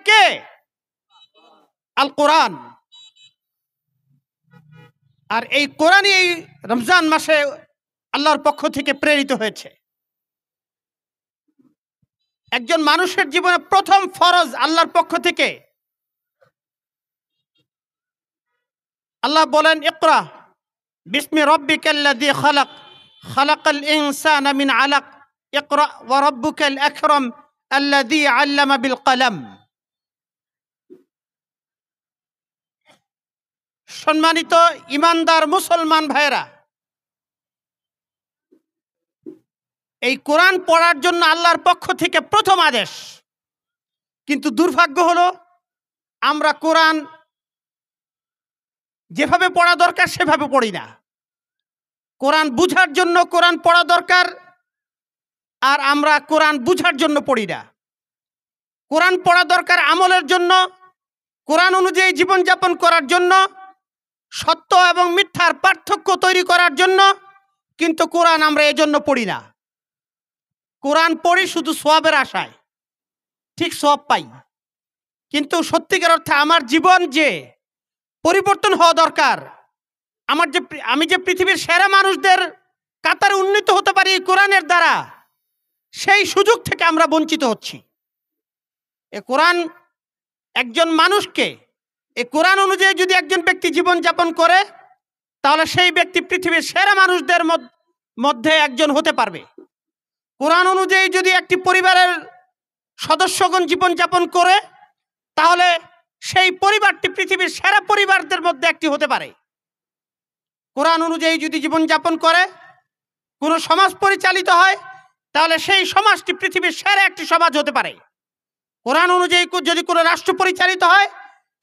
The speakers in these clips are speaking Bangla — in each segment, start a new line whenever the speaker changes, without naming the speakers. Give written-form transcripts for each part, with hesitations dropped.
কে? আল কোরআন। আর এই কোরআনই এই রমজান মাসে আল্লাহর পক্ষ থেকে প্রেরিত হয়েছে। একজন মানুষের জীবনে প্রথম ফরজ আল্লাহর পক্ষ থেকে। আল্লাহ বলেন, ইকরা বিসমি রাব্বিকাল্লাযী খালাক, খালাকাল ইনসানা মিন আলাক, ইকরা ওয়া রাব্বুকাল আকরাম আল্লাযী আল্লামা বিল কলম। সম্মানিত ইমানদার মুসলমান ভাইরা, এই কোরআন পড়ার জন্য আল্লাহর পক্ষ থেকে প্রথম আদেশ। কিন্তু দুর্ভাগ্য হলো আমরা কোরআন যেভাবে পড়া দরকার সেভাবে পড়ি না। কোরআন বুঝার জন্য কোরআন পড়া দরকার, আর আমরা কোরআন বুঝার জন্য পড়ি না। কোরআন পড়া দরকার আমলের জন্য, কোরআন অনুযায়ী জীবনযাপন করার জন্য, সত্য এবং মিথ্যার পার্থক্য তৈরি করার জন্য। কিন্তু কোরআন আমরা এজন্য পড়ি না। কোরআন পড়ি শুধু সওয়াবের আশায়, ঠিক সওয়াব পাই। কিন্তু সত্যিকার অর্থে আমার জীবন যে পরিবর্তন হওয়া দরকার, আমি যে পৃথিবীর সেরা মানুষদের কাতারে উন্নীত হতে পারি কোরআনের দ্বারা, সেই সুযোগ থেকে আমরা বঞ্চিত হচ্ছি। এ কোরআন একজন মানুষকে, এই কোরআন অনুযায়ী যদি একজন ব্যক্তি জীবন যাপন করে, তাহলে সেই ব্যক্তি পৃথিবীর সেরা মানুষদের মধ্যে একজন হতে পারবে। কোরআন অনুযায়ী যদি একটি পরিবারের সদস্যগণ জীবন যাপন করে, তাহলে সেই পরিবারটি পৃথিবীর সেরা পরিবারদের মধ্যে একটি হতে পারে। কোরআন অনুযায়ী যদি জীবন যাপন করে কোনো সমাজ পরিচালিত হয়, তাহলে সেই সমাজটি পৃথিবীর সেরা একটি সমাজ হতে পারে। কোরআন অনুযায়ী যদি কোনো রাষ্ট্র পরিচালিত হয়,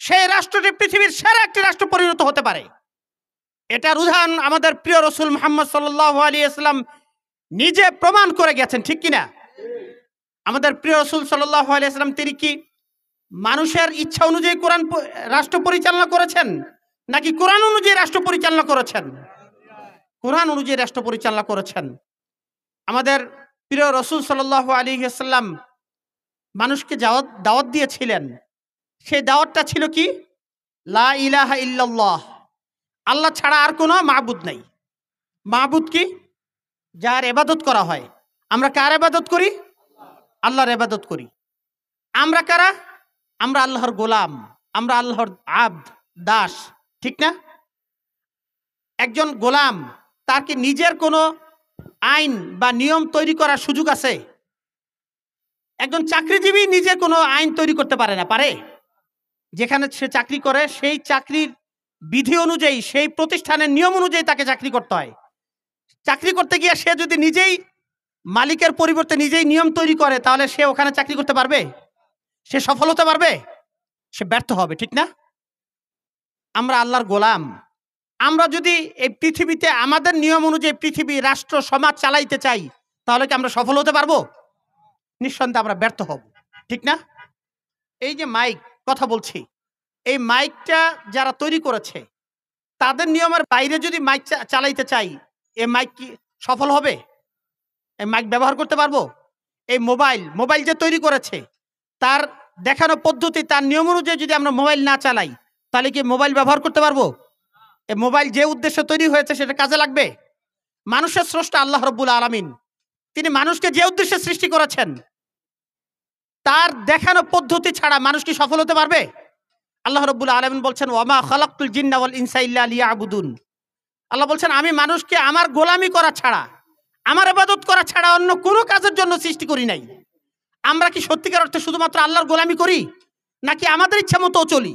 সেই রাষ্ট্রটি পৃথিবীর সেরা একটি রাষ্ট্র পরিণত হতে পারে। এটার উদাহরণ আমাদের প্রিয় রাসূল মুহাম্মদ সাল্লাল্লাহু আলাইহি ওয়াসাল্লাম নিজে প্রমাণ করে গেছেন, ঠিক কিনা? আমাদের প্রিয় রাসূল সাল্লাল্লাহু আলাইহি ওয়াসাল্লাম তিনি কি মানুষের ইচ্ছা অনুযায়ী কোরআন রাষ্ট্র পরিচালনা করেছেন, নাকি কোরআন অনুযায়ী রাষ্ট্র পরিচালনা করেছেন? কোরআন অনুযায়ী রাষ্ট্র পরিচালনা করেছেন। আমাদের প্রিয় রাসূল সাল্লাল্লাহু আলাইহি ওয়াসাল্লাম মানুষকে দাওয়াত দিয়েছিলেন। সেই দাওয়াতটা ছিল কি? লা ইলাহা ইল্লাল্লাহ, আল্লাহ ছাড়া আর কোনো মাবুদ নাই। মাবুদ কি? যার ইবাদত করা হয়। আমরা কার ইবাদত করি? আল্লাহর ইবাদত করি। আমরা কারা? আমরা আল্লাহর গোলাম, আমরা আল্লাহর আব্দ, দাস, ঠিক না? একজন গোলাম, তার কি নিজের কোনো আইন বা নিয়ম তৈরি করার সুযোগ আছে? একজন চাকরিজীবী নিজে কোনো আইন তৈরি করতে পারে না, পারে? যেখানে সে চাকরি করে সেই চাকরির বিধি অনুযায়ী, সেই প্রতিষ্ঠানের নিয়ম অনুযায়ী তাকে চাকরি করতে হয়। চাকরি করতে গিয়ে সে যদি নিজেই মালিকের পরিবর্তে নিজেই নিয়ম তৈরি করে, তাহলে সে ওখানে চাকরি করতে পারবে? সে সফল হতে পারবে? সে ব্যর্থ হবে, ঠিক না? আমরা আল্লাহর গোলাম। আমরা যদি এই পৃথিবীতে আমাদের নিয়ম অনুযায়ী পৃথিবী, রাষ্ট্র, সমাজ চালাইতে চাই, তাহলে কি আমরা সফল হতে পারবো? নিঃসন্দেহে আমরা ব্যর্থ হব, ঠিক না? এই যে মাইক কথা বলছি, এই মাইকটা যারা তৈরি করেছে, তাদের নিয়মের বাইরে যদি মাইক চালাইতে চাই, এই মাইক কি সফল হবে? এই মাইক ব্যবহার করতে পারবো? এই মোবাইল যে তৈরি করেছে, তার দেখানো পদ্ধতি, তার নিয়ম অনুযায়ী যদি আমরা মোবাইল না চালাই, তাহলে কি মোবাইল ব্যবহার করতে পারবো? এই মোবাইল যে উদ্দেশ্যে তৈরি হয়েছে সেটা কাজে লাগবে? মানুষের স্রষ্টা আল্লাহ রাব্বুল আলামিন, তিনি মানুষকে যে উদ্দেশ্যে সৃষ্টি করেছেন, তার দেখানো পদ্ধতি ছাড়া মানুষ কি সফল হতে পারবে? আল্লাহ রাব্বুল আলামিন বলছেন, ওয়ামা খালাকতুল জিন্না ওয়াল ইনসা ইল্লা লিয়াবুদুন। আল্লাহ বলছেন, আমি মানুষকে আমার গোলামি করা ছাড়া, আমার ইবাদত করা ছাড়া অন্য কোনো কাজের জন্য সৃষ্টি করি নাই। আমরা কি সত্যিকার অর্থে শুধুমাত্র আল্লাহর গোলামি করি, নাকি আমাদের ইচ্ছা মতো চলি?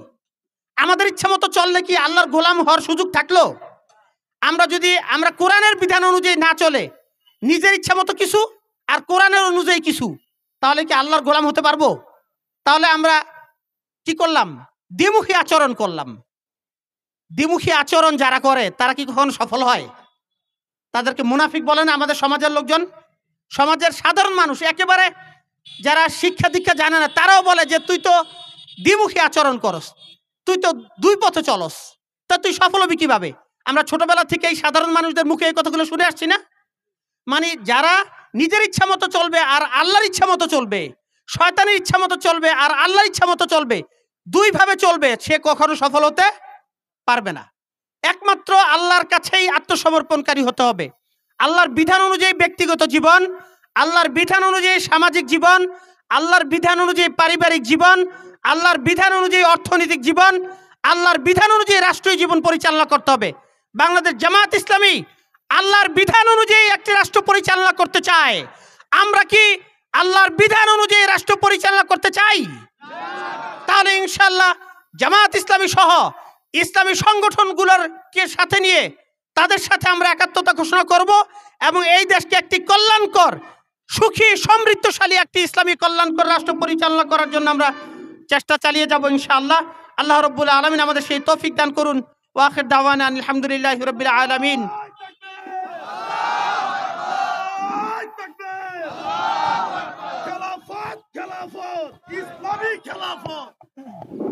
আমাদের ইচ্ছা মতো চললে কি আল্লাহর গোলাম হওয়ার সুযোগ থাকলো? আমরা কোরআনের বিধান অনুযায়ী না চলে নিজের ইচ্ছা মতো কিছু আর কোরআনের অনুযায়ী কিছু, তাহলে কি আল্লাহর গোলাম হতে পারবো? তাহলে আমরা কি করলাম? দ্বিমুখী আচরণ করলাম। দ্বিমুখী আচরণ যারা করে তারা কি কখনো সফল হয়? তাদেরকে মুনাফিক বলে না আমাদের সমাজের লোকজন? সমাজের সাধারণ মানুষ, একেবারে যারা শিক্ষা দীক্ষা জানে না, তারাও বলে যে তুই তো দ্বিমুখী আচরণ করস, তুই তো দুই পথে চলস, তা তুই সফল হবি কিভাবে? আমরা ছোটবেলা থেকে এই সাধারণ মানুষদের মুখে এই কথাগুলো শুনে আসছি না? মানে যারা নিজের ইচ্ছা মতো চলবে আর আল্লাহর ইচ্ছা মতো চলবে, শয়তানের ইচ্ছা মতো চলবে আর আল্লাহর ইচ্ছা মতো চলবে, দুইভাবে চলবে, সে কখনো সফল হতে পারবে না। একমাত্র আল্লাহর কাছেই আত্মসমর্পণকারী হতে হবে। আল্লাহর বিধান অনুযায়ী ব্যক্তিগত জীবন, আল্লাহর বিধান অনুযায়ী সামাজিক জীবন, আল্লাহর বিধান অনুযায়ী পারিবারিক জীবন, আল্লাহর বিধান অনুযায়ী অর্থনৈতিক জীবন, আল্লাহর বিধান অনুযায়ী রাষ্ট্রীয় জীবন পরিচালনা করতে হবে। বাংলাদেশ জামাত ইসলামী আল্লাহর বিধান অনুযায়ী একটি রাষ্ট্র পরিচালনা করতে চায়। আমরা কি আল্লাহর বিধান অনুযায়ী রাষ্ট্র পরিচালনা করতে চাই? তাহলে ইনশাআল্লাহ জামাত ইসলামী সহ ইসলামী সংগঠনগুলোর কে সাথে নিয়ে তাদের সাথে আমরা একাত্মতা ঘোষণা করব এবং এই দেশকে একটি কল্যাণকর, সুখী, সমৃদ্ধশালী একটি ইসলামী কল্যাণকর রাষ্ট্র পরিচালনা করার জন্য আমরা চেষ্টা চালিয়ে যাব ইনশাআল্লাহ। আল্লাহ রাব্বুল আলামিন আমাদের সেই তৌফিক দান করুন। ওয়া আখির দাওয়ানা আলহামদুলিল্লাহি রাব্বিল আলামিন।
খেলাফত, খেলাফত, ইসলামী খেলাফত।